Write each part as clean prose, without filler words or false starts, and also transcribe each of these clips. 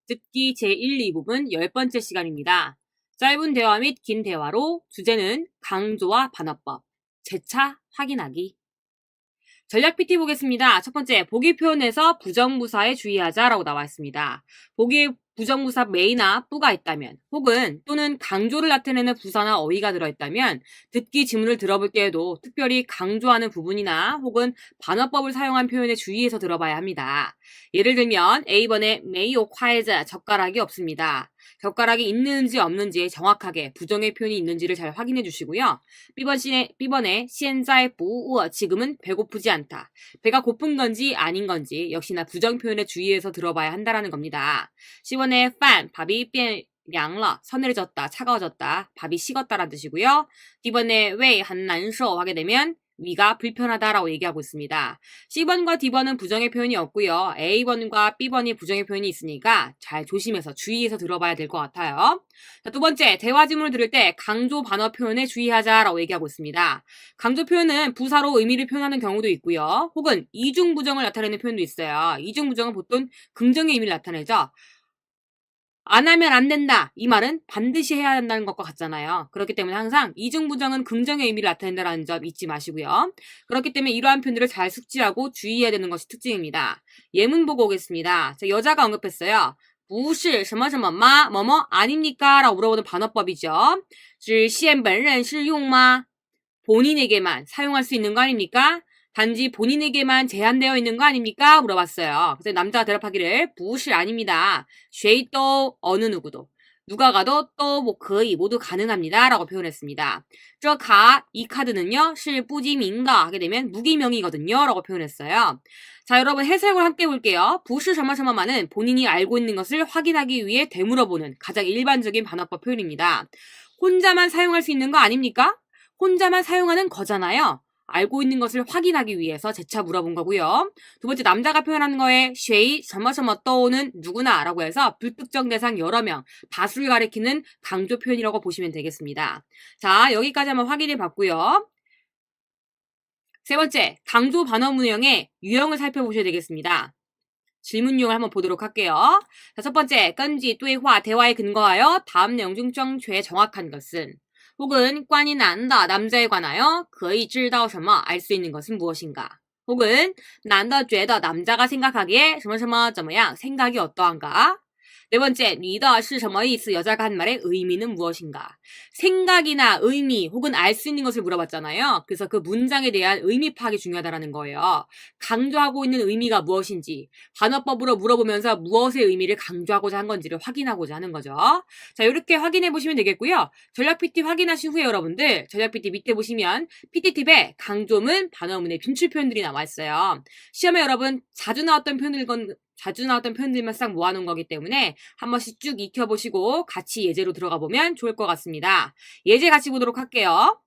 듣기 제1, 2부분 10번째 시간입니다. 짧은 대화 및 긴 대화로 주제는 강조와 반어법, 재차 확인하기. 전략 PT 보겠습니다. 첫 번째, 보기 표현에서 부정부사에 주의하자라고 나와 있습니다. 보기에 부정부사 메이나 뿌가 있다면 혹은 또는 강조를 나타내는 부사나 어휘가 들어있다면 듣기 지문을 들어볼 때에도 특별히 강조하는 부분이나 혹은 반어법을 사용한 표현에 주의해서 들어봐야 합니다. 예를 들면 A번에 메이오 콰이즈 젓가락이 없습니다. 젓가락이 있는지 없는지 정확하게 부정의 표현이 있는지를 잘 확인해 주시고요. B번에 现在不饿 지금은 배고프지 않다. 배가 고픈 건지 아닌 건지 역시나 부정 표현에 주의해서 들어봐야 한다는 겁니다. C번에 饭 밥이 变凉了 서늘해졌다, 차가워졌다, 밥이 식었다라는 뜻이고요. D번에 胃很难受 하게 되면 위가 불편하다라고 얘기하고 있습니다. C번과 D번은 부정의 표현이 없고요. A번과 B번이 부정의 표현이 있으니까 잘 조심해서 주의해서 들어봐야 될 것 같아요. 자, 두 번째, 대화 지문을 들을 때 강조 반어 표현에 주의하자라고 얘기하고 있습니다. 강조 표현은 부사로 의미를 표현하는 경우도 있고요. 혹은 이중 부정을 나타내는 표현도 있어요. 이중 부정은 보통 긍정의 의미를 나타내죠. 안 하면 안 된다. 이 말은 반드시 해야 한다는 것과 같잖아요. 그렇기 때문에 항상 이중부정은 긍정의 의미를 나타낸다는 점 잊지 마시고요. 그렇기 때문에 이러한 표현들을 잘 숙지하고 주의해야 되는 것이 특징입니다. 예문 보고 오겠습니다. 자, 여자가 언급했어요. 不是什么什么吗? 뭐뭐 아닙니까? 라고 물어보는 반어법이죠. 只限本人适用吗? 본인에게만 사용할 수 있는 거 아닙니까? 단지 본인에게만 제한되어 있는 거 아닙니까? 물어봤어요. 그래서 남자가 대답하기를 不是 아닙니다. 谁都 어느 누구도. 누가 가도 또 뭐 거의 모두 가능합니다. 라고 표현했습니다. 这卡 이 카드는요. 是不记名的 하게 되면 무기명이거든요. 라고 표현했어요. 자, 여러분 해석을 함께 볼게요. 不是 什么什么만은 본인이 알고 있는 것을 확인하기 위해 되물어보는 가장 일반적인 반어법 표현입니다. 혼자만 사용할 수 있는 거 아닙니까? 혼자만 사용하는 거잖아요. 알고 있는 것을 확인하기 위해서 재차 물어본 거고요. 두 번째, 남자가 표현하는 거에 谁 什么什么 떠오는 누구나 라고 해서 불특정 대상 여러 명, 다수를 가리키는 강조 표현이라고 보시면 되겠습니다. 자, 여기까지 한번 확인해 봤고요. 세 번째, 강조 반어문형의 유형을 살펴보셔야 되겠습니다. 질문 유형을 한번 보도록 할게요. 자, 첫 번째, 根据对话 대화에 근거하여 다음 내용 중正确 정확한 것은 혹은 关于男的 남자에 관하여 可以知道什么 알 수 있는 것은 무엇인가? 혹은 男的觉得 남자가 생각하기에 什么什么怎么样 생각이 어떠한가? 네 번째, 你的是什么意思 여자가 한 말의 의미는 무엇인가? 생각이나 의미 혹은 알 수 있는 것을 물어봤잖아요. 그래서 그 문장에 대한 의미 파악이 중요하다는 거예요. 강조하고 있는 의미가 무엇인지 반어법으로 물어보면서 무엇의 의미를 강조하고자 한 건지를 확인하고자 하는 거죠. 자, 이렇게 확인해 보시면 되겠고요. 전략 PT 확인하신 후에 여러분들 전략 PT 밑에 보시면 PT 팁에 강조문, 반어문의 빈출 표현들이 나와 있어요. 시험에 여러분 자주 나왔던 표현들만 싹 모아놓은 거기 때문에 한 번씩 쭉 익혀보시고 같이 예제로 들어가 보면 좋을 것 같습니다. 예제 같이 보도록 할게요.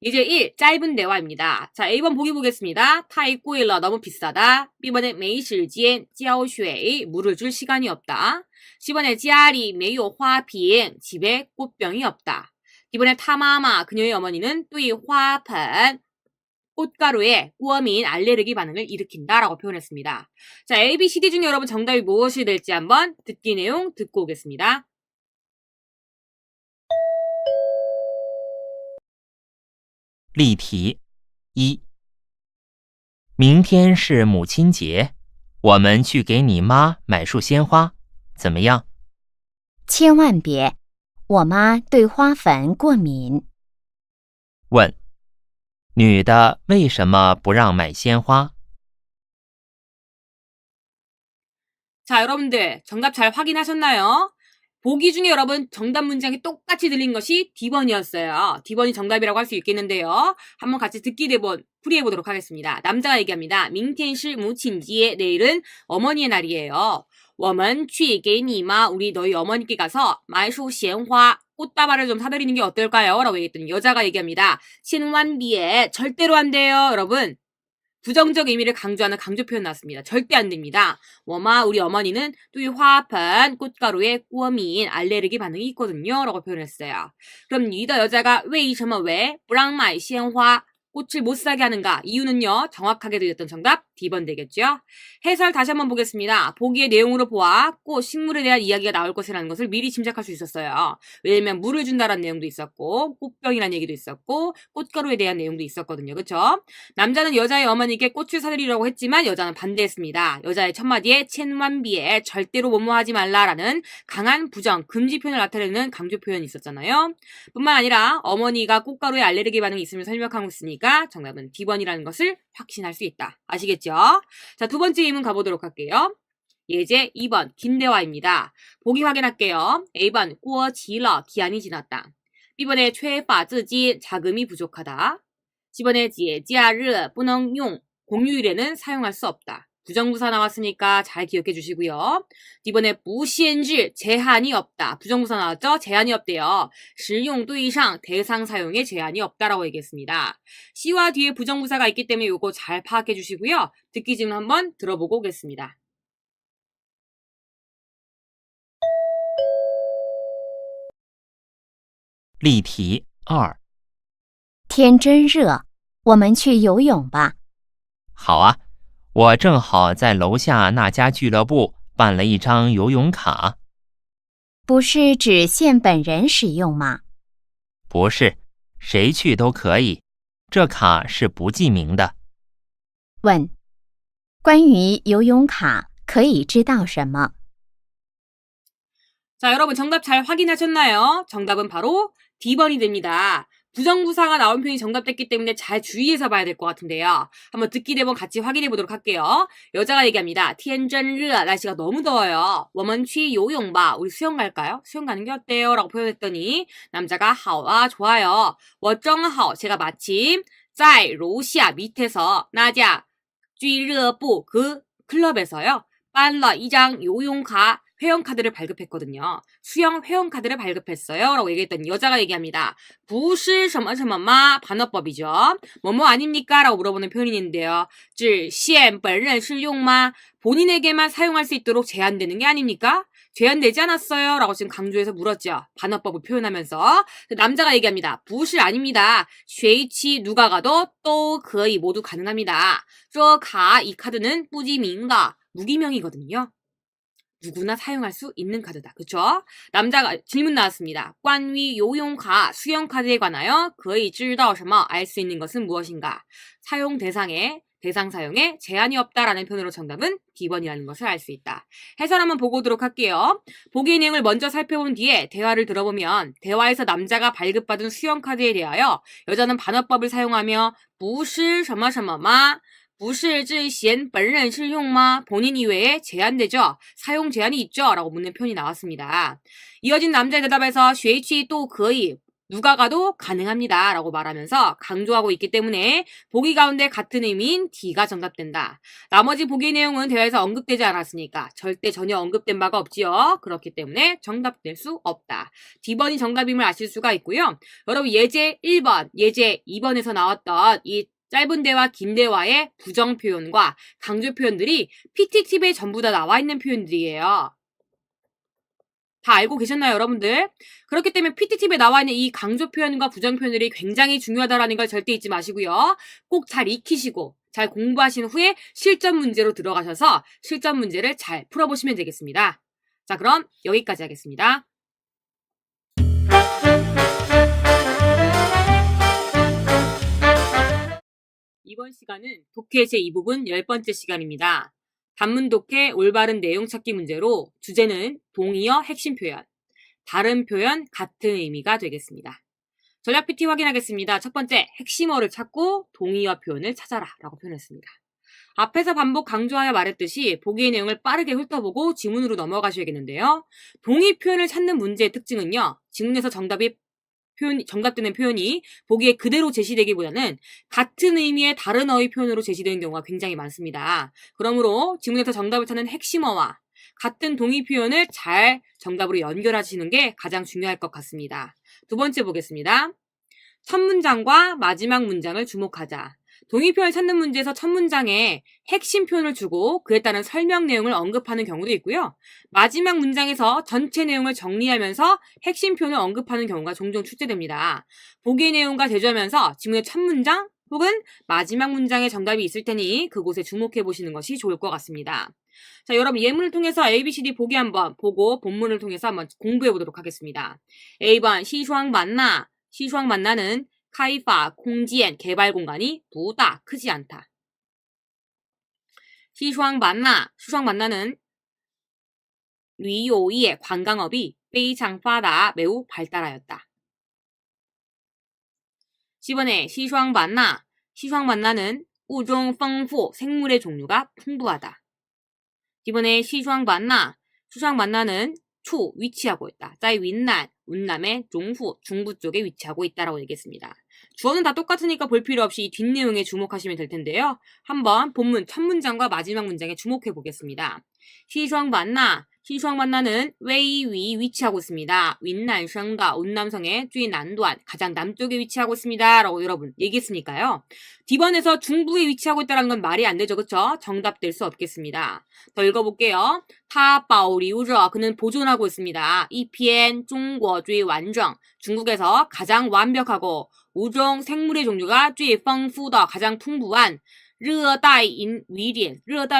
예제 1, 짧은 대화입니다. 자, A번 보기 보겠습니다. 太贵了 너무 비싸다. B번에 没时间浇水 물을 줄 시간이 없다. C번에 家里没有花瓶 집에 꽃병이 없다. D번에 他妈妈 그녀의 어머니는 对花盆 꽃가루에 꾸어민 알레르기 반응을 일으킨다라고 표현했습니다. 자, A, B, C, D 중에 여러분 정답이 무엇이 될지 한번 듣기 내용 듣고 오겠습니다. 例题一：明天是母亲节，我们去给你妈买束鲜花，怎么样？千万别，我妈对花粉过敏。问：女的为什么不让买鲜花？ 자, 여러분들 정답 잘 확인하셨나요? 보기 중에 여러분 정답 문장이 똑같이 들린 것이 D번이었어요. D번이 정답이라고 할 수 있겠는데요. 한번 같이 듣기 대본 풀이해보도록 하겠습니다. 남자가 얘기합니다. 明天是母亲节 내일은 어머니의 날이에요. 我们去给你妈 우리 너희 어머니께 가서 买束鲜花 꽃다발을 좀 사드리는 게 어떨까요? 라고 얘기했더니 여자가 얘기합니다. 千万别 절대로 안 돼요. 여러분 부정적 의미를 강조하는 강조 표현 나왔습니다. 절대 안 됩니다. 我妈 우리 어머니는 对花盆 꽃가루에 꾸어민 알레르기 반응이 있거든요. 라고 표현했어요. 그럼 你的 여자가 为什么왜不让买鲜花 꽃을 못 사게 하는가? 이유는요. 정확하게 드렸던 정답 D번 되겠죠? 해설 다시 한번 보겠습니다. 보기의 내용으로 보아 꽃, 식물에 대한 이야기가 나올 것이라는 것을 미리 짐작할 수 있었어요. 왜냐면 물을 준다라는 내용도 있었고 꽃병이라는 얘기도 있었고 꽃가루에 대한 내용도 있었거든요. 그쵸? 남자는 여자의 어머니께 꽃을 사드리려고 했지만 여자는 반대했습니다. 여자의 첫마디에 첸완비에 절대로 뭐뭐하지 말라라는 강한 부정, 금지 표현을 나타내는 강조 표현이 있었잖아요. 뿐만 아니라 어머니가 꽃가루에 알레르기 반응이 있음을 설명하고 있으니까 정답은 D번이라는 것을 확신할 수 있다. 아시겠죠? 자, 두 번째 의문 가보도록 할게요. 예제 2번 김대화입니다. 보기 확인할게요. A번 过期了 기한이 지났다. B번에 缺乏资金 자금이 부족하다. C번에 节假日不能用 공휴일에는 사용할 수 없다. 부정부사 나왔으니까 잘 기억해 주시고요. D번에 不限制 제한이 없다. 부정부사 나왔죠? 제한이 없대요. 使用对象 대상 사용에 제한이 없다라고 얘기했습니다. C와 뒤에 부정부사가 있기 때문에 요거 잘 파악해 주시고요. 듣기 질문 한번 들어보고 오겠습니다. 例题2。天真热，我们去游泳吧。好啊，我正好在楼下那家俱乐部办了一张游泳卡。不是只限本人使用吗？不是，谁去都可以。这卡是不记名的。问：关于游泳卡可以知道什么？ 자, 여러분 정답 잘 확인하셨나요? 정답은 바로 D번이 됩니다. 부정부사가 나온 표현이 정답됐기 때문에 잘 주의해서 봐야 될 것 같은데요. 한번 듣기 대본 같이 확인해 보도록 할게요. 여자가 얘기합니다. 天真热 날씨가 너무 더워요. 我们去游泳吧 우리 수영 갈까요? 수영 가는 게 어때요? 라고 표현했더니 남자가 好啊 좋아요. 我正好 제가 마침 在楼下 밑에서 那家俱乐部 그 클럽에서요. 办了一张游泳卡 회원카드를 발급했거든요. 수영 회원카드를 발급했어요. 라고 얘기했더니 여자가 얘기합니다. 不是什么什么吗 반어법이죠. 뭐뭐 아닙니까? 라고 물어보는 표현이 있는데요. 只限本人使用吗 본인에게만 사용할 수 있도록 제한되는 게 아닙니까? 제한되지 않았어요. 라고 지금 강조해서 물었죠. 반어법을 표현하면서. 남자가 얘기합니다. 不是 아닙니다. 谁去 누가 가도 또 거의 모두 가능합니다. 这卡 이 카드는 不记名的 무기명이거든요. 누구나 사용할 수 있는 카드다. 그쵸? 남자가 질문 나왔습니다. 关于游泳卡 수영카드에 관하여 可以知道什么 알 수 있는 것은 무엇인가? 사용 대상에 대상 사용에 제한이 없다라는 표현으로 정답은 D번이라는 것을 알 수 있다. 해설 한번 보고 오도록 할게요. 보기의 내용을 먼저 살펴본 뒤에 대화를 들어보면 대화에서 남자가 발급받은 수영카드에 대하여 여자는 반어법을 사용하며 不是什么什么吗 不是之前本人使用吗 본인 이외에 제한되죠. 사용 제한이 있죠. 라고 묻는 표현이 나왔습니다. 이어진 남자의 대답에서 谁去都可以 누가 가도 가능합니다. 라고 말하면서 강조하고 있기 때문에 보기 가운데 같은 의미인 D가 정답된다. 나머지 보기 내용은 대화에서 언급되지 않았으니까 절대 전혀 언급된 바가 없지요. 그렇기 때문에 정답될 수 없다. D번이 정답임을 아실 수가 있고요. 여러분 예제 1번, 예제 2번에서 나왔던 이 짧은 대화, 긴 대화의 부정 표현과 강조 표현들이 PT팁에 전부 다 나와 있는 표현들이에요. 다 알고 계셨나요, 여러분들? 그렇기 때문에 PT팁에 나와 있는 이 강조 표현과 부정 표현들이 굉장히 중요하다는 걸 절대 잊지 마시고요. 꼭 잘 익히시고 잘 공부하신 후에 실전 문제로 들어가셔서 실전 문제를 잘 풀어보시면 되겠습니다. 자, 그럼 여기까지 하겠습니다. 이번 시간은 독해 제2부분 10번째 시간입니다. 단문 독해 올바른 내용 찾기 문제로 주제는 동의어 핵심 표현, 다른 표현 같은 의미가 되겠습니다. 전략 PT 확인하겠습니다. 첫 번째, 핵심어를 찾고 동의어 표현을 찾아라 라고 표현했습니다. 앞에서 반복 강조하여 말했듯이 보기의 내용을 빠르게 훑어보고 지문으로 넘어가셔야겠는데요. 동의 표현을 찾는 문제의 특징은요. 지문에서 정답되는 표현이 보기에 그대로 제시되기보다는 같은 의미의 다른 어휘 표현으로 제시되는 경우가 굉장히 많습니다. 그러므로 지문에서 정답을 찾는 핵심어와 같은 동의 표현을 잘 정답으로 연결하시는 게 가장 중요할 것 같습니다. 두 번째 보겠습니다. 첫 문장과 마지막 문장을 주목하자. 동의 표현을 찾는 문제에서 첫 문장에 핵심 표현을 주고 그에 따른 설명 내용을 언급하는 경우도 있고요. 마지막 문장에서 전체 내용을 정리하면서 핵심 표현을 언급하는 경우가 종종 출제됩니다. 보기의 내용과 대조하면서 지문의 첫 문장, 혹은 마지막 문장에 정답이 있을 테니 그곳에 주목해 보시는 것이 좋을 것 같습니다. 자, 여러분 예문을 통해서 ABCD 보기 한번 보고 본문을 통해서 한번 공부해 보도록 하겠습니다. A번 시슈왕 만나. 시슈왕 만나는 카이파 공지엔 개발 공간이 부다 크지 않다. 시슈왕 만나. 시슈왕 만나는 리요이의 관광업이 非常发达 매우 발달하였다. 10번에 시슈왕 만나. 시슈왕 만나는 우종 丰富 생물의 종류가 풍부하다. 이번에 시슈왕 만나. 시슈왕 만나는 추 위치하고 있다. 在 윈난 운남의 종후 중부 쪽에 위치하고 있다라고 얘기했습니다. 주어는 다 똑같으니까 볼 필요 없이 이 뒷내용에 주목하시면 될 텐데요. 한번 본문 첫 문장과 마지막 문장에 주목해 보겠습니다. 시슈왕 만나. 시슈왕 만나는 웨이 위치하고 있습니다. 윈난성과 운남성의 쥐 난도안 가장 남쪽에 위치하고 있습니다. 라고 여러분 얘기했으니까요. D번에서 중부에 위치하고 있다는 건 말이 안 되죠. 그쵸? 정답 될 수 없겠습니다. 더 읽어볼게요. 타바오리우저 그는 보존하고 있습니다. 이피엔 중국 쥐 완정 중국에서 가장 완벽하고 우종 생물의 종류가 쥐丰富더 가장 풍부한热带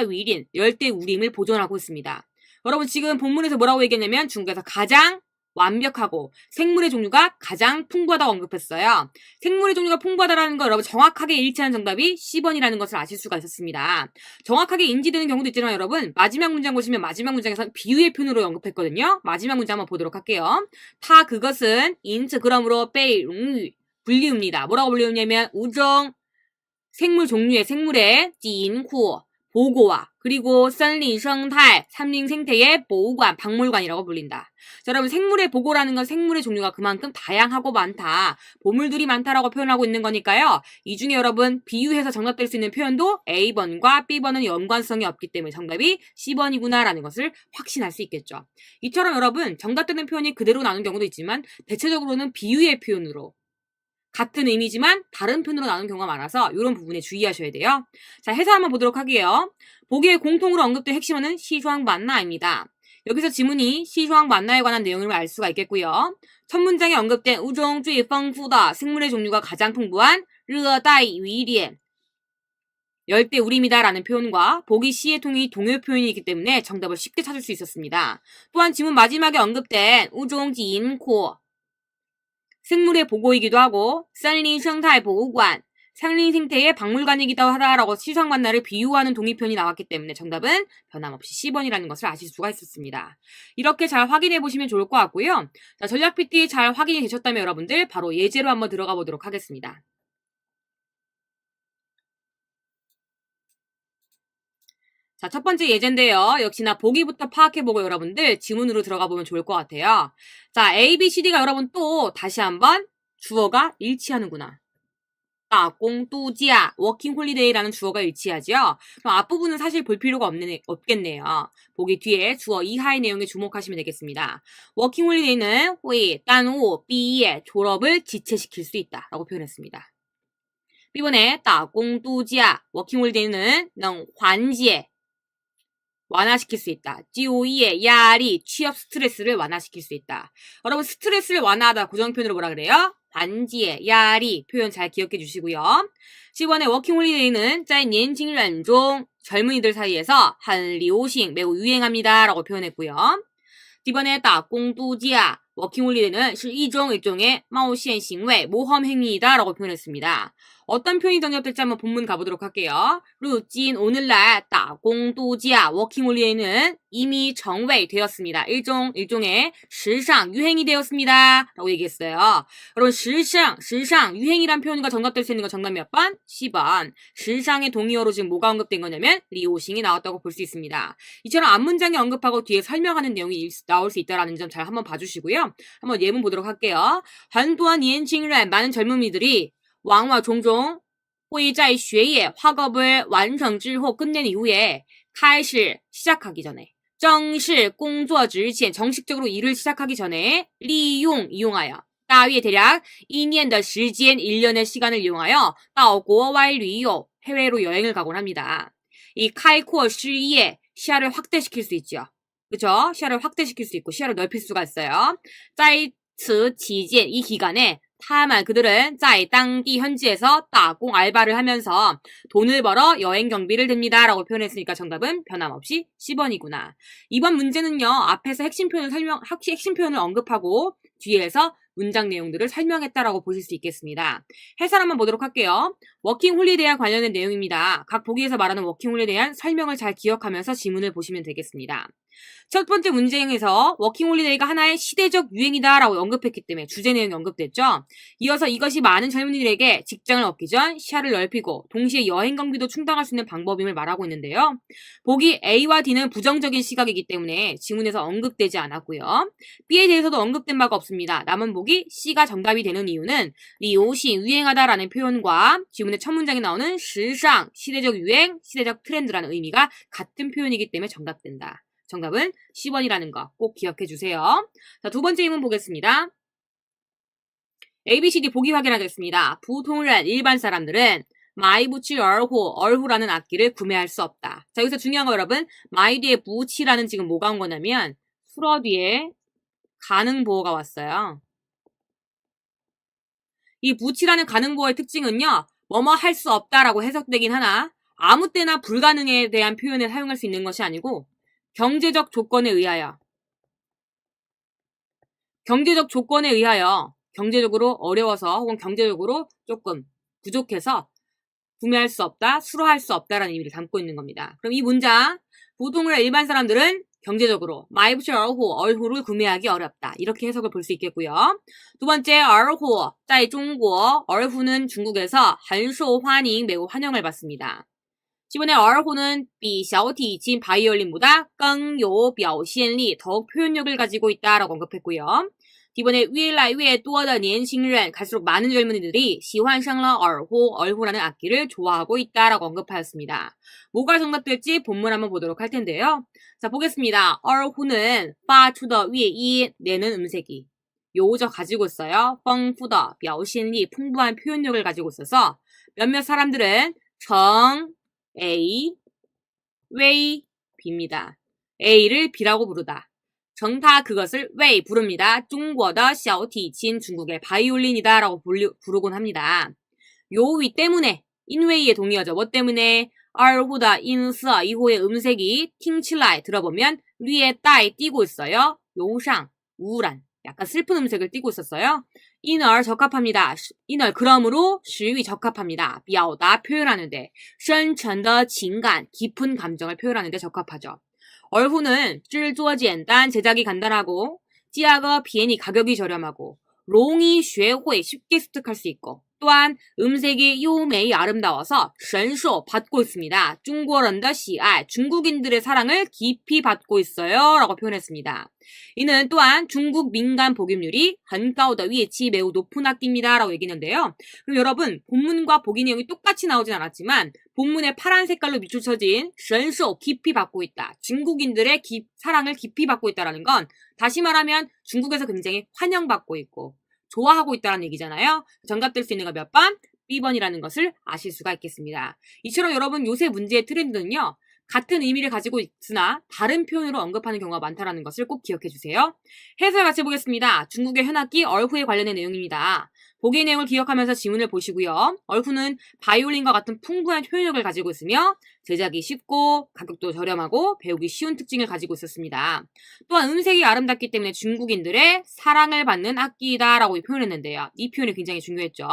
위린 열대 우림을 보존하고 있습니다. 여러분 지금 본문에서 뭐라고 얘기했냐면 중국에서 가장 완벽하고 생물의 종류가 가장 풍부하다고 언급했어요. 생물의 종류가 풍부하다라는 거 여러분 정확하게 일치하는 정답이 C번이라는 것을 아실 수가 있었습니다. 정확하게 인지되는 경우도 있지만 여러분 마지막 문장 보시면 마지막 문장에서 비유의 표현으로 언급했거든요. 마지막 문장 한번 보도록 할게요. 타 그것은 인츠 그러므로 베이 롱유 불리웁니다. 뭐라고 불리우냐면 우종 생물 종류의 생물의 찐후 보고와 그리고森林生态 삼림 생태의 보호관 박물관이라고 불린다. 자, 여러분 생물의 보고라는 건 생물의 종류가 그만큼 다양하고 많다. 보물들이 많다라고 표현하고 있는 거니까요. 이 중에 여러분 비유해서 정답될 수 있는 표현도 A번과 B번은 연관성이 없기 때문에 정답이 C번이구나라는 것을 확신할 수 있겠죠. 이처럼 여러분 정답되는 표현이 그대로 나오는 경우도 있지만 대체적으로는 비유의 표현으로 같은 의미지만 다른 표현으로 나오는 경우가 많아서 이런 부분에 주의하셔야 돼요. 자, 해서 한번 보도록 할게요. 보기에 공통으로 언급된 핵심어는 시슈왕 만나입니다. 여기서 지문이 시슈왕 만나에 관한 내용을 알 수가 있겠고요. 첫 문장에 언급된 우종 쥐丰富더 생물의 종류가 가장 풍부한 热带 위린 열대 우림이다 라는 표현과 보기 C의 통이 동요 표현이기 때문에 정답을 쉽게 찾을 수 있었습니다. 또한 지문 마지막에 언급된 우종 지인코 생물의 보고이기도 하고 森林生态博物馆 산림 생태의 박물관이기도 하다라고 시슈왕 만나를 비유하는 동의표현이 나왔기 때문에 정답은 변함없이 C번이라는 것을 아실 수가 있었습니다. 이렇게 잘 확인해 보시면 좋을 것 같고요. 자, 전략 PT 잘 확인이 되셨다면 여러분들 바로 예제로 한번 들어가 보도록 하겠습니다. 자, 첫 번째 예제인데요. 역시나 보기부터 파악해보고 여러분들 지문으로 들어가 보면 좋을 것 같아요. 자, A, B, C, D가 여러분 또 다시 한번 주어가 일치하는구나. 공두지야, 워킹홀리데이라는 주어가 일치하죠. 그럼 앞부분은 사실 볼 필요가 없겠네요. 보기 뒤에 주어 이하의 내용에 주목하시면 되겠습니다. 워킹홀리데이는 회, 딴오, B의 졸업을 지체시킬 수 있다 라고 표현했습니다. B번에 공두지야, 워킹홀리데이는 능 환지에 완화시킬 수 있다. GOE의 야리, 취업 스트레스를 완화시킬 수 있다. 여러분 스트레스를 완화하다 고정표현으로 뭐라 그래요? 반지의 야리 표현 잘 기억해 주시고요. 10번의 워킹홀리데이는 在年轻人중 젊은이들 사이에서 很流行 매우 유행합니다 라고 표현했고요. D번에 打工度假 워킹홀리데이는 是一种 일종의 冒险行为 모험 행위이다 라고 표현했습니다. 어떤 표현이 정답될지 한번 본문 가보도록 할게요. 루진 오늘날 打工度假 워킹홀리데이는 이미 정회되었습니다. 일종의时尚 유행이 되었습니다. 라고 얘기했어요. 여러분 时尚 유행이란 표현과 정답될 수 있는 건 정답 몇 번? 10번. 时尚의 동의어로 지금 뭐가 언급된 거냐면 리오싱이 나왔다고 볼 수 있습니다. 이처럼 앞문장에 언급하고 뒤에 설명하는 내용이 나올 수 있다는 점 잘 한번 봐주시고요. 한번 예문 보도록 할게요. 很多年轻人 많은 젊은이들이 왕와 종종 会在学业 학업을 完成之后 끝낸 이후에 开始 시작하기 전에 正式工作之前 정식적으로 일을 시작하기 전에 利用 이용하여 大约 대략 1年的时间 1년의 시간을 이용하여 到国外旅游 해외로 여행을 가곤 합니다. 이 开阔视野 시야를 확대시킬 수 있죠. 그죠? 시야를 확대시킬 수 있고 시야를 넓힐 수가 있어요. 在此期间 이 기간에 타만 그들은 在当地 현지에서 따공 알바를 하면서 돈을 벌어 여행 경비를 댑니다. 라고 표현했으니까 정답은 변함없이 10번이구나. 이번 문제는요. 앞에서 핵심 표현을 언급하고 뒤에서 문장 내용들을 설명했다라고 보실 수 있겠습니다. 해설 한번 보도록 할게요. 워킹 홀리데이와 관련된 내용입니다. 각 보기에서 말하는 워킹 홀리데이에 대한 설명을 잘 기억하면서 지문을 보시면 되겠습니다. 첫 번째 문제에서 워킹 홀리데이가 하나의 시대적 유행이다 라고 언급했기 때문에 주제 내용이 언급됐죠. 이어서 이것이 많은 젊은이들에게 직장을 얻기 전 시야를 넓히고 동시에 여행 경비도 충당할 수 있는 방법임을 말하고 있는데요. 보기 A와 D는 부정적인 시각이기 때문에 지문에서 언급되지 않았고요. B에 대해서도 언급된 바가 없습니다. 남은 보기 C가 정답이 되는 이유는 리오시 유행하다라는 표현과 지문의 첫 문장에 나오는 시상 시대적 유행, 시대적 트렌드라는 의미가 같은 표현이기 때문에 정답된다. 정답은 10번이라는 거 꼭 기억해 주세요. 자, 두 번째 질문 보겠습니다. ABCD 보기 확인하겠습니다. 부통은 일반 사람들은 마이부치 얼후라는 악기를 구매할 수 없다. 자, 여기서 중요한 거 여러분, 마이 뒤에 부치라는 지금 뭐가 온 거냐면 수어 뒤에 가능보어가 왔어요. 이 부치라는 가능보어의 특징은요, 뭐뭐 할 수 없다라고 해석되긴 하나 아무 때나 불가능에 대한 표현을 사용할 수 있는 것이 아니고 경제적 조건에 의하여 경제적으로 어려워서 혹은 경제적으로 조금 부족해서 구매할 수 없다, 수로할 수 없다라는 의미를 담고 있는 겁니다. 그럼 이 문장, 보통의 일반 사람들은 경제적으로 마이부치 얼후를 구매하기 어렵다. 이렇게 해석을 볼 수 있겠고요. 두 번째, 얼후, 在中国, 얼후는 중국에서 很受欢迎, 매우 환영을 받습니다. 이번에 얼후는 比小提琴 바이올린보다 更有表现力, 더욱 표현력을 가지고 있다라고 언급했고요. 이번에 越来越多的年轻人, 갈수록 많은 젊은이들이 喜欢上了 얼후라는 악기를 좋아하고 있다라고 언급하였습니다. 뭐가 정답될지 본문 한번 보도록 할 텐데요. 자, 보겠습니다. 얼후는 发出的乐音, 내는 음색이 요적 가지고 있어요. 丰富的表现力, 풍부한 표현력을 가지고 있어서 몇몇 사람들은 정 A, 웨이, B입니다. A를 B라고 부르다. 정타 그것을 웨이 부릅니다. 중국의 小提琴, 중국의 바이올린이다 라고 부르곤 합니다. 요 위 때문에, 인웨이의 동의어죠. 뭐 때문에? 얼후다 인서 이후의 음색이 팅칠라이 들어보면 위에 따에 띄고 있어요. 요상, 우울한, 약간 슬픈 음색을 띄고 있었어요. 인얼 적합합니다. 인얼 그러므로 시위 적합합니다. 表达 표현하는데 深沉的情感 깊은 감정을 표현하는데 적합하죠. 얼후는 制作简单 제작이 간단하고 价格便宜 가격이 저렴하고 容易学会 쉽게 습득할 수 있고 또한 음색이 요매이 아름다워서 神受 받고 있습니다. 중국어런더 시알 중국인들의 사랑을 깊이 받고 있어요 라고 표현했습니다. 이는 또한 중국 민간 복용률이 很高的乐器 매우 높은 악기입니다 라고 얘기했는데요. 그럼 여러분 본문과 보기 내용이 똑같이 나오진 않았지만 본문에 파란 색깔로 밑줄쳐진 神受 깊이 받고 있다. 중국인들의 사랑을 깊이 받고 있다는 건 다시 말하면 중국에서 굉장히 환영받고 있고 좋아하고 있다는 얘기잖아요. 정답될 수 있는 거 몇 번? B번이라는 것을 아실 수가 있겠습니다. 이처럼 여러분 요새 문제의 트렌드는요. 같은 의미를 가지고 있으나 다른 표현으로 언급하는 경우가 많다는 것을 꼭 기억해 주세요. 해설 같이 보겠습니다. 중국의 현악기 얼후에 관련된 내용입니다. 보기의 내용을 기억하면서 지문을 보시고요. 얼후는 바이올린과 같은 풍부한 표현력을 가지고 있으며 제작이 쉽고 가격도 저렴하고 배우기 쉬운 특징을 가지고 있었습니다. 또한 음색이 아름답기 때문에 중국인들의 사랑을 받는 악기이다라고 표현했는데요. 이 표현이 굉장히 중요했죠.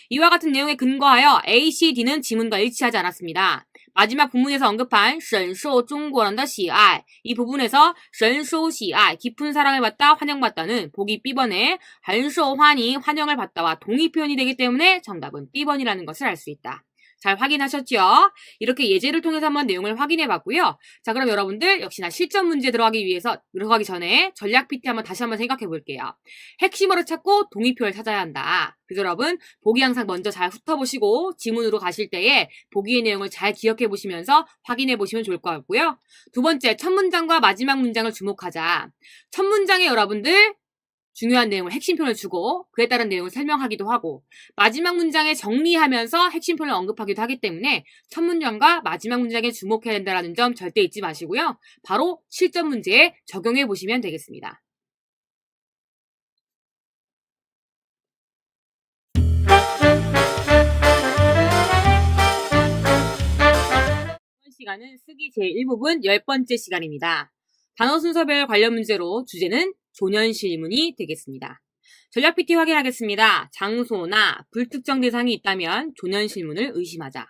이와 같은 내용에 근거하여 A, C, D는 지문과 일치하지 않았습니다. 마지막 부문에서 언급한 深受中国人的喜爱 이 부분에서 深受喜爱 깊은 사랑을 받다, 환영받다는 보기 B번에 很受欢迎 환영을 받다와 동의 표현이 되기 때문에 정답은 B번이라는 것을 알 수 있다. 잘 확인하셨죠? 이렇게 예제를 통해서 한번 내용을 확인해 봤고요. 자, 그럼 여러분들 역시나 실전 문제 들어가기 전에 전략 PT 한번 다시 한번 생각해 볼게요. 핵심어를 찾고 동의표를 찾아야 한다. 그래서 여러분 보기 항상 먼저 잘 훑어보시고 지문으로 가실 때에 보기의 내용을 잘 기억해 보시면서 확인해 보시면 좋을 것 같고요. 두 번째, 첫 문장과 마지막 문장을 주목하자. 첫 문장에 여러분들 중요한 내용을 핵심 표현을 주고 그에 따른 내용을 설명하기도 하고 마지막 문장에 정리하면서 핵심 표현을 언급하기도 하기 때문에 첫 문장과 마지막 문장에 주목해야 된다는 점 절대 잊지 마시고요. 바로 실전 문제에 적용해 보시면 되겠습니다. 시간은 쓰기 제1부분 10번째 시간입니다. 단어 순서별 관련 문제로 주제는 조년실문이 되겠습니다. 전략 PT 확인하겠습니다. 장소나 불특정 대상이 있다면 조년실문을 의심하자.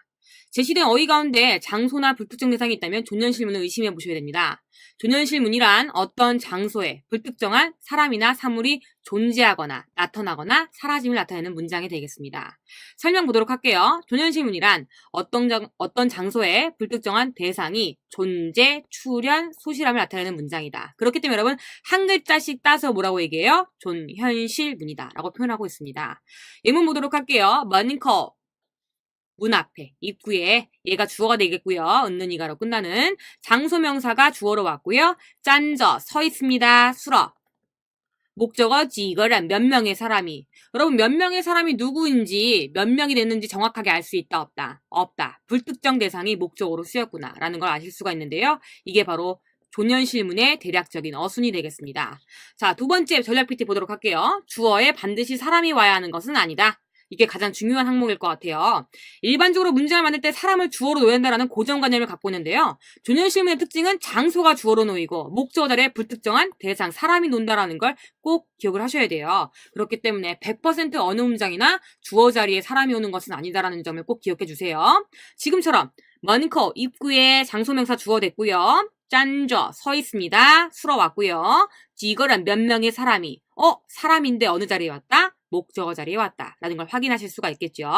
제시된 어휘 가운데 장소나 불특정 대상이 있다면 조년실문을 의심해 보셔야 됩니다. 조년실문이란 어떤 장소에 불특정한 사람이나 사물이 존재하거나 나타나거나 사라짐을 나타내는 문장이 되겠습니다. 설명 보도록 할게요. 조년실문이란 어떤 장소에 불특정한 대상이 존재, 출현, 소실함을 나타내는 문장이다. 그렇기 때문에 여러분 한 글자씩 따서 뭐라고 얘기해요? 존현실문이다 라고 표현하고 있습니다. 예문 보도록 할게요. 머니커 문 앞에, 입구에 얘가 주어가 되겠고요. 은는이가로 끝나는 장소명사가 주어로 왔고요. 짠저, 서 있습니다. 술어. 목적어 지거란 몇 명의 사람이. 여러분 몇 명의 사람이 누구인지 몇 명이 됐는지 정확하게 알 수 있다 없다? 없다. 불특정 대상이 목적어로 쓰였구나 라는 걸 아실 수가 있는데요. 이게 바로 조년실문의 대략적인 어순이 되겠습니다. 자, 두 번째 전략 PT 보도록 할게요. 주어에 반드시 사람이 와야 하는 것은 아니다. 이게 가장 중요한 항목일 것 같아요. 일반적으로 문장을 만들 때 사람을 주어로 놓아야 한다는 고정관념을 갖고 있는데요. 조년실문의 특징은 장소가 주어로 놓이고 목적어 자리에 불특정한 대상, 사람이 논다라는 걸 꼭 기억을 하셔야 돼요. 그렇기 때문에 100% 어느 문장이나 주어 자리에 사람이 오는 것은 아니다라는 점을 꼭 기억해 주세요. 지금처럼 머니커 입구에 장소명사 주어 됐고요. 짠저 서 있습니다. 술어 왔고요. 지거란 몇 명의 사람이 사람인데 어느 자리에 왔다? 목적어 자리에 왔다 라는 걸 확인하실 수가 있겠죠.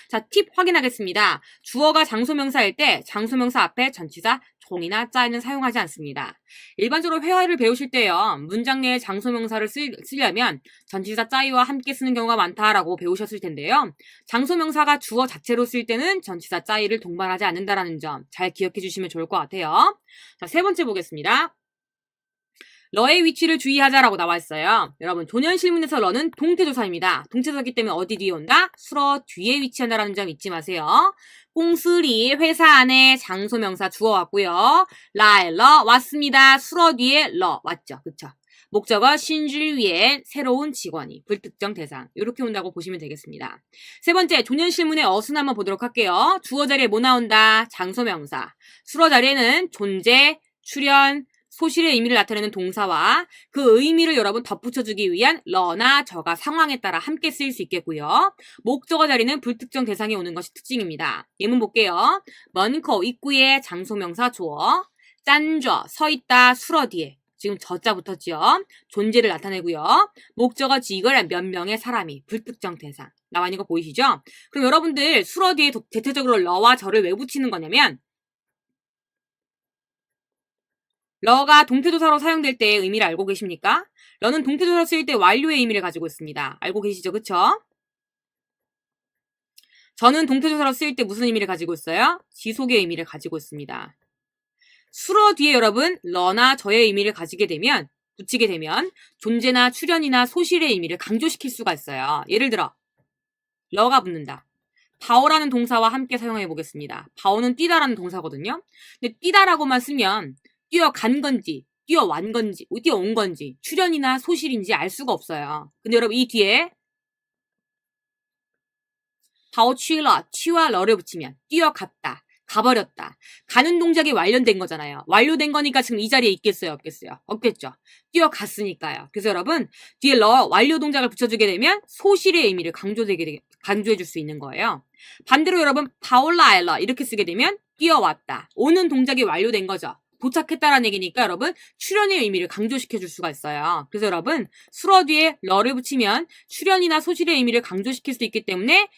자, 팁 확인하겠습니다. 주어가 장소명사일 때 장소명사 앞에 전치사 종이나 짜이는 사용하지 않습니다. 일반적으로 회화를 배우실 때요. 문장 내에 장소명사를 쓰려면 전치사 짜이와 함께 쓰는 경우가 많다라고 배우셨을 텐데요. 장소명사가 주어 자체로 쓸 때는 전치사 짜이를 동반하지 않는다라는 점 잘 기억해 주시면 좋을 것 같아요. 자, 세 번째 보겠습니다. 러의 위치를 주의하자라고 나와 있어요. 여러분 조년실문에서 러는 동태조사입니다. 동태조사이기 때문에 어디 뒤에 온다? 술어 뒤에 위치한다라는 점 잊지 마세요. 꽁스리 회사 안에 장소명사 주어 왔고요. 러 왔습니다. 술어 뒤에 러 왔죠. 그쵸? 목적어 신줄 위에 새로운 직원이 불특정 대상 이렇게 온다고 보시면 되겠습니다. 세 번째 조년실문의 어순 한번 보도록 할게요. 주어 자리에 뭐 나온다? 장소명사. 술어 자리에는 존재, 출현, 소실의 의미를 나타내는 동사와 그 의미를 여러분 덧붙여주기 위한 러나 저가 상황에 따라 함께 쓰일 수 있겠고요. 목적어 자리는 불특정 대상이 오는 것이 특징입니다. 예문 볼게요. 먼커 입구에 장소명사 주어, 짠저 서 있다 술어 뒤에 지금 저자 붙었지요. 존재를 나타내고요. 목적어 지거란 몇 명의 사람이 불특정 대상 나와 있는 거 보이시죠? 그럼 여러분들 술어 뒤에 대체적으로 러와 저를 왜 붙이는 거냐면 러가 동태조사로 사용될 때의 의미를 알고 계십니까? 러는 동태조사 쓰일 때 완료의 의미를 가지고 있습니다. 알고 계시죠? 그쵸? 저는 동태조사로 쓰일 때 무슨 의미를 가지고 있어요? 지속의 의미를 가지고 있습니다. 술어 뒤에 여러분 러나 저의 의미를 붙이게 되면 존재나 출현이나 소실의 의미를 강조시킬 수가 있어요. 예를 들어 러가 붙는다. 바오라는 동사와 함께 사용해 보겠습니다. 바오는 뛰다라는 동사거든요. 근데 뛰다라고만 쓰면 뛰어간 건지, 뛰어온 건지, 출현이나 소실인지 알 수가 없어요. 근데 여러분 이 뒤에 바오 취러, 취와 러를 붙이면 뛰어갔다, 가버렸다. 가는 동작이 완료된 거잖아요. 완료된 거니까 지금 이 자리에 있겠어요? 없겠어요? 없겠죠. 뛰어갔으니까요. 그래서 여러분 뒤에 러 완료 동작을 붙여주게 되면 소실의 의미를 강조해줄 수 있는 거예요. 반대로 여러분 바올라 알러 이렇게 쓰게 되면 뛰어왔다. 오는 동작이 완료된 거죠. 도착했다라는 얘기니까 여러분 출현의 의미를 강조시켜줄 수가 있어요. 그래서 여러분 술어 뒤에 러를 붙이면 출현이나 소실의 의미를 강조시킬 수 있기 때문에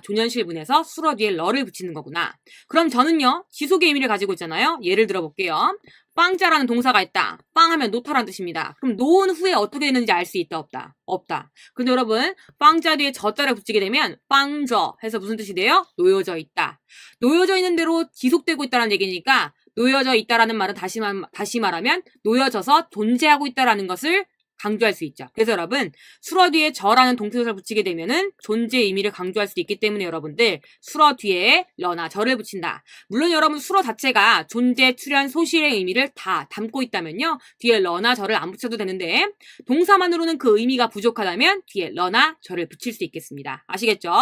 조년실문에서 술어 뒤에 러를 붙이는 거구나. 그럼 저는요 지속의 의미를 가지고 있잖아요. 예를 들어 볼게요. 빵자라는 동사가 있다. 빵 하면 놓다라는 뜻입니다. 그럼 놓은 후에 어떻게 되는지 알 수 있다 없다? 없다. 근데 여러분 빵자 뒤에 저자를 붙이게 되면 빵저 해서 무슨 뜻이 돼요? 놓여져 있다. 놓여져 있는 대로 지속되고 있다는 얘기니까 놓여져 있다라는 말은 다시 말하면 놓여져서 존재하고 있다라는 것을 강조할 수 있죠. 그래서 여러분 술어 뒤에 저라는 동태조사를 붙이게 되면은 존재의 의미를 강조할 수 있기 때문에 여러분들 술어 뒤에 러나 저를 붙인다. 물론 여러분 술어 자체가 존재, 출현, 소실의 의미를 다 담고 있다면요. 뒤에 러나 저를 안 붙여도 되는데 동사만으로는 그 의미가 부족하다면 뒤에 러나 저를 붙일 수 있겠습니다. 아시겠죠?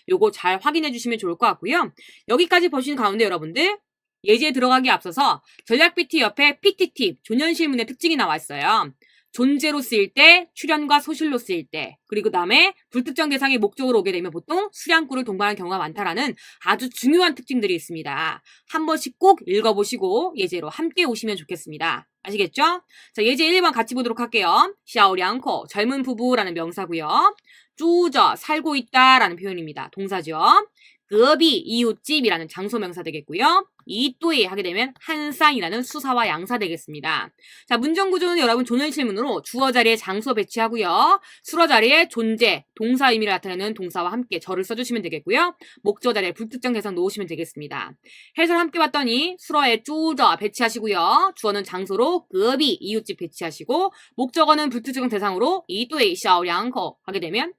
요거 잘 확인해 주시면 좋을 것 같고요. 여기까지 보신 가운데 여러분들 예제에 들어가기 앞서서 전략 PT 옆에 PT 팁, 조년실문의 특징이 나와 있어요. 존재로 쓰일 때, 출연과 소실로 쓰일 때, 그리고 다음에 불특정 대상이 목적으로 오게 되면 보통 수량구를 동반하는 경우가 많다라는 아주 중요한 특징들이 있습니다. 한 번씩 꼭 읽어보시고 예제로 함께 오시면 좋겠습니다. 아시겠죠? 자, 예제 1번 같이 보도록 할게요. 샤오량코, 젊은 부부라는 명사고요. 쭈저, 살고 있다라는 표현입니다. 동사죠. 거비, 이웃집이라는 장소명사 되겠고요. 이또이 하게 되면 한쌍이라는 수사와 양사 되겠습니다. 자, 문정구조는 여러분 조년실문으로 주어 자리에 장소 배치하고요. 수어 자리에 존재, 동사 의미를 나타내는 동사와 함께 절을 써주시면 되겠고요. 목적 자리에 불특정 대상 놓으시면 되겠습니다. 해설 함께 봤더니 수어에 쭈저 배치하시고요. 주어는 장소로 거비, 이웃집 배치하시고 목적어는 불특정 대상으로 이또이, 샤오량코 하게 되면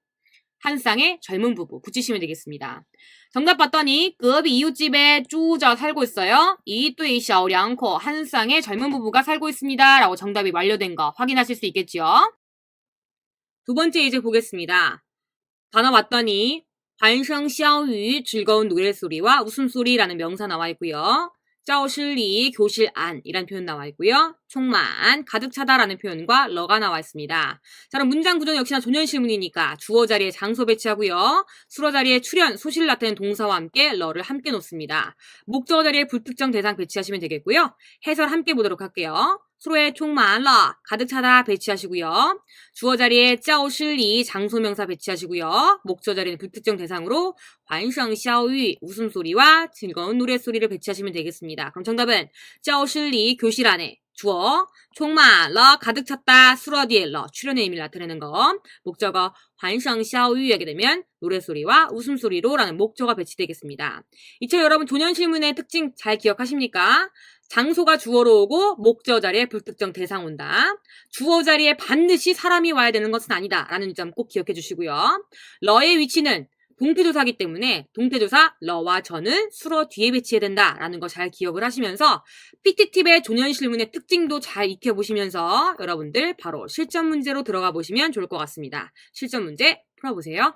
한 쌍의 젊은 부부 붙이시면 되겠습니다. 정답 봤더니 거비 이웃집에 쭈저 살고 있어요. 이또이 샤오량코 한 쌍의 젊은 부부가 살고 있습니다. 라고 정답이 완료된 거 확인하실 수 있겠죠. 두 번째 예제 보겠습니다. 단어 봤더니 환声샤유 즐거운 노래소리와 웃음소리라는 명사 나와 있고요. 짜오실리 교실 안이란 표현 나와 있고요. 총만 가득 차다라는 표현과 러가 나와 있습니다. 자, 그럼 문장 구조는 역시나 조년실문이니까 주어 자리에 장소 배치하고요. 수어 자리에 출연, 소실을 나타내는 동사와 함께 러를 함께 놓습니다. 목적어 자리에 불특정 대상 배치하시면 되겠고요. 해설 함께 보도록 할게요. 수로에 총만 러 가득 차다 배치하시고요. 주어 자리에 짜오실리 장소명사 배치하시고요. 목적 자리는 불특정 대상으로 환성샤유 웃음소리와 즐거운 노래소리를 배치하시면 되겠습니다. 그럼 정답은 짜오실리 교실 안에 주어 총만 러 가득 찼다 수어 뒤에 러 출연의 의미를 나타내는 거 목적어 환성샤유 하게 되면 노래소리와 웃음소리로 라는 목적어가 배치되겠습니다. 이처럼 여러분 조년실문의 특징 잘 기억하십니까? 장소가 주어로 오고 목적어 자리에 불특정 대상 온다. 주어 자리에 반드시 사람이 와야 되는 것은 아니다 라는 점 꼭 기억해 주시고요. 러의 위치는 동태조사이기 때문에 동태조사 러와 저는 수어 뒤에 배치해야 된다라는 거 잘 기억을 하시면서 PT팁의 조년실문의 특징도 잘 익혀보시면서 여러분들 바로 실전 문제로 들어가 보시면 좋을 것 같습니다. 실전 문제 풀어보세요.